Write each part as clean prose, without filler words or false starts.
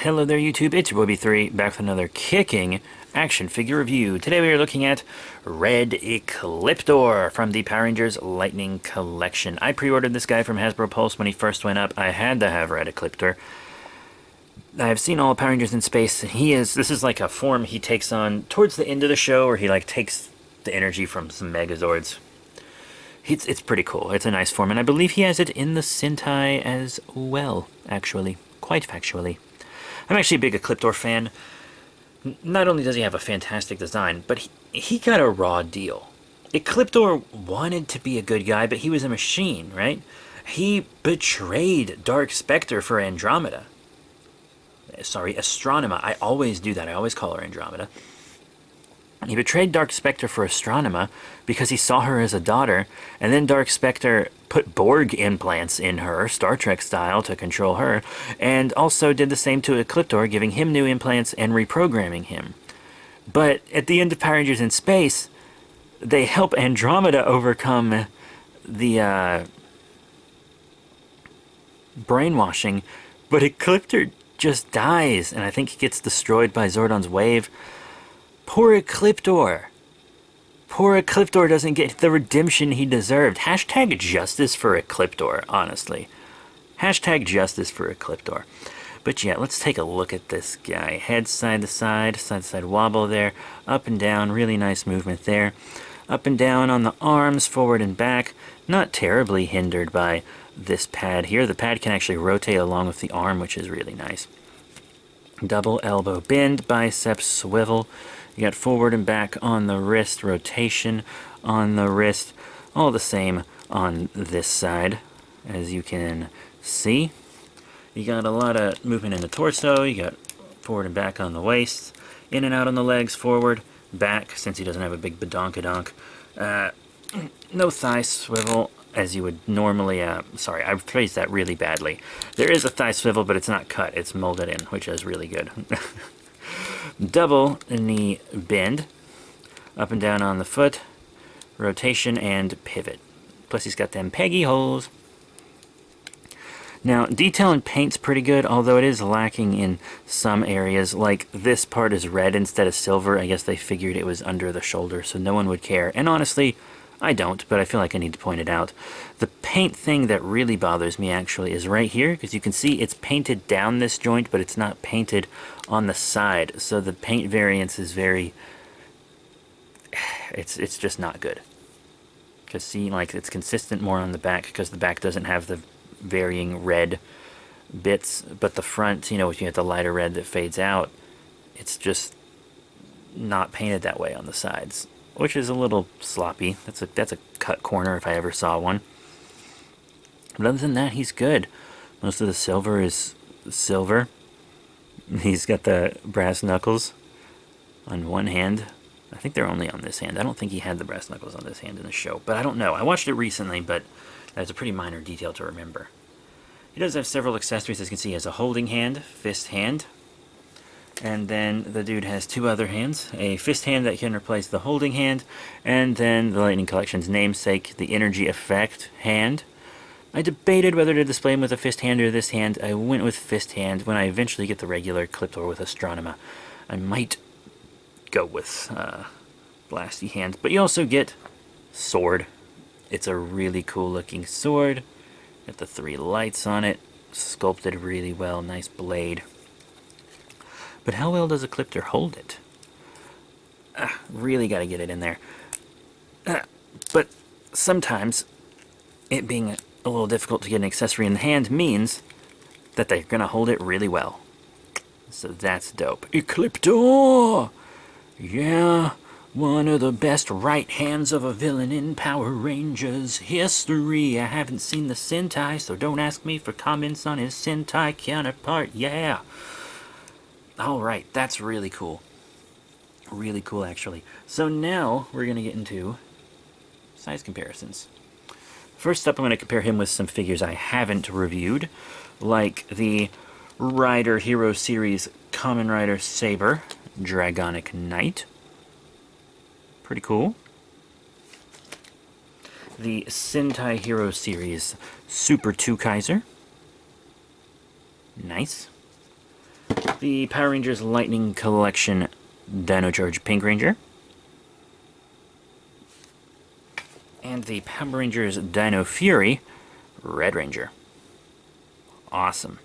Hello there YouTube, it's your boy B3, back with another kicking action figure review. Today we are looking at Red Ecliptor from the Power Rangers Lightning Collection. I pre-ordered this guy from Hasbro Pulse when he first went up. I had to have Red Ecliptor. I've seen all Power Rangers in space. This is like a form he takes on towards the end of the show where he like takes the energy from some Megazords. It's pretty cool. It's a nice form, and I believe he has it in the Sentai as well, actually. Quite factually. I'm actually a big Ecliptor fan. Not only does he have a fantastic design, but he got a raw deal. Ecliptor wanted to be a good guy, but he was a machine, right? He betrayed Dark Spectre for Andromeda. Sorry, Astronema. I always do that. I always call her Andromeda. He betrayed Dark Spectre for Astronema because he saw her as a daughter, and then Dark Spectre put Borg implants in her, Star Trek style, to control her, and also did the same to Ecliptor, giving him new implants and reprogramming him. But at the end of Power Rangers in Space, they help Andromeda overcome the brainwashing, but Ecliptor just dies, and I think he gets destroyed by Zordon's wave. Poor Ecliptor. Poor Ecliptor doesn't get the redemption he deserved. Hashtag justice for Ecliptor, honestly. Hashtag justice for Ecliptor. But yeah, let's take a look at this guy. Head side to side wobble there. Up and down, really nice movement there. Up and down on the arms, forward and back. Not terribly hindered by this pad here. The pad can actually rotate along with the arm, which is really nice. Double elbow bend, bicep swivel. You got forward and back on the wrist, rotation on the wrist, all the same on this side, as you can see. You got a lot of movement in the torso, you got forward and back on the waist, in and out on the legs, forward, back, since he doesn't have a big badonkadonk. No thigh swivel, as you would normally, sorry, I phrased that really badly. There is a thigh swivel, but it's not cut, it's molded in, which is really good. Double knee bend, up and down on the foot, rotation and pivot. Plus he's got them peggy holes. Now, detail and paint's pretty good, although it is lacking in some areas. Like, this part is red instead of silver. I guess they figured it was under the shoulder, so no one would care. And honestly, I don't, but I feel like I need to point it out. The paint thing that really bothers me, actually, is right here, because you can see it's painted down this joint, but it's not painted on the side. So the paint variance is very... It's just not good. Because see, like, it's consistent more on the back, because the back doesn't have the varying red bits, but the front, you know, if you have the lighter red that fades out, it's just not painted that way on the sides, which is a little sloppy. That's a cut corner if I ever saw one. But other than that, he's good. Most of the silver is silver. He's got the brass knuckles on one hand. I think they're only on this hand. I don't think he had the brass knuckles on this hand in the show, but I don't know. I watched it recently, but that's a pretty minor detail to remember. He does have several accessories, as you can see. He has a holding hand, fist hand, and then the dude has two other hands. A fist hand that can replace the holding hand, and then the Lightning Collection's namesake, the energy effect hand. I debated whether to display him with a fist hand or this hand. I went with fist hand. When I eventually get the regular Ecliptor with Astronema, I might go with blasty hand. But you also get sword. It's a really cool looking sword. Got the three lights on it. Sculpted really well. Nice blade. But how well does Ecliptor hold it? Really got to get it in there. But sometimes it being a little difficult to get an accessory in the hand means that they're going to hold it really well. So that's dope. Ecliptor! Yeah, one of the best right hands of a villain in Power Rangers history. I haven't seen the Sentai, so don't ask me for comments on his Sentai counterpart. Yeah. Alright, that's really cool. Really cool, actually. So now we're going to get into size comparisons. First up, I'm going to compare him with some figures I haven't reviewed, like the Rider Hero Series Kamen Rider Saber Dragonic Knight. Pretty cool. The Sentai Hero Series Super 2 Kaiser. Nice. The Power Rangers Lightning Collection Dino Charge Pink Ranger. And the Power Rangers Dino Fury Red Ranger. Awesome.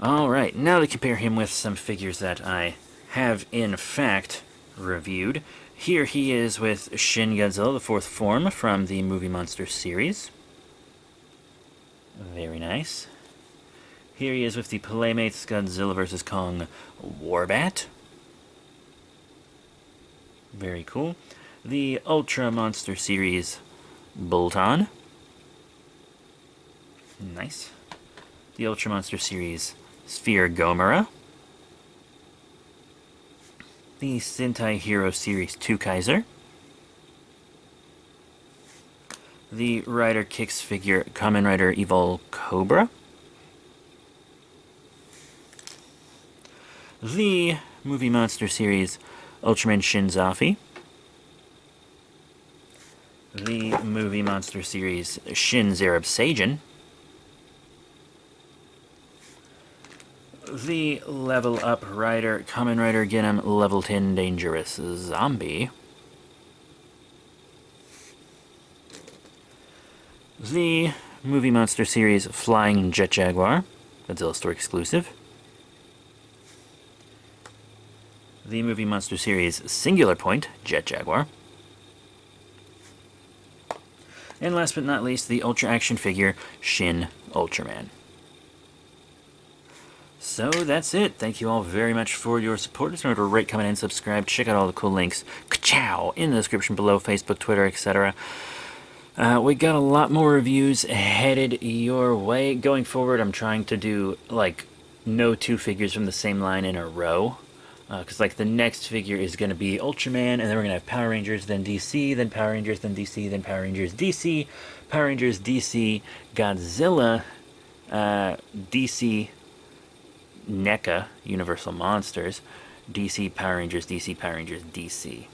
Alright, now to compare him with some figures that I have in fact reviewed. Here he is with Shin Godzilla, the fourth form from the Movie Monster series. Very nice. Here he is with the Playmates Godzilla vs. Kong Warbat. Very cool. The Ultra Monster series Bolton. Nice. The Ultra Monster series Sphere Gomera. The Sentai Hero series 2 Kaiser. The Rider Kicks figure Kamen Rider Evil Cobra. The Movie Monster series Ultraman Shin Zafi. The Movie Monster series Shin Zerub Seijin. The Level Up Rider Kamen Rider Genom Level 10 Dangerous Zombie. The Movie Monster series Flying Jet Jaguar, Godzilla Store exclusive. The Movie Monster series Singular Point Jet Jaguar. And last but not least, the Ultra Action figure Shin Ultraman. So that's it. Thank you all very much for your support. Just remember to rate, comment, and subscribe. Check out all the cool links ka-chow, in the description below, Facebook, Twitter, etc. We got a lot more reviews headed your way. Going forward, I'm trying to do, like, no two figures from the same line in a row. Because, like, the next figure is going to be Ultraman, and then we're going to have Power Rangers, then DC, then Power Rangers, then DC, then Power Rangers, DC, Power Rangers, DC, Godzilla, DC, NECA, Universal Monsters, DC, Power Rangers, DC, Power Rangers, DC.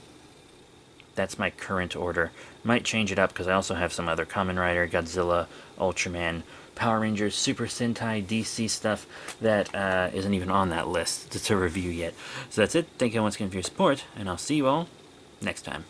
That's my current order. Might change it up because I also have some other Kamen Rider, Godzilla, Ultraman, Power Rangers, Super Sentai, DC stuff that isn't even on that list to review yet. So that's it. Thank you once again for your support, and I'll see you all next time.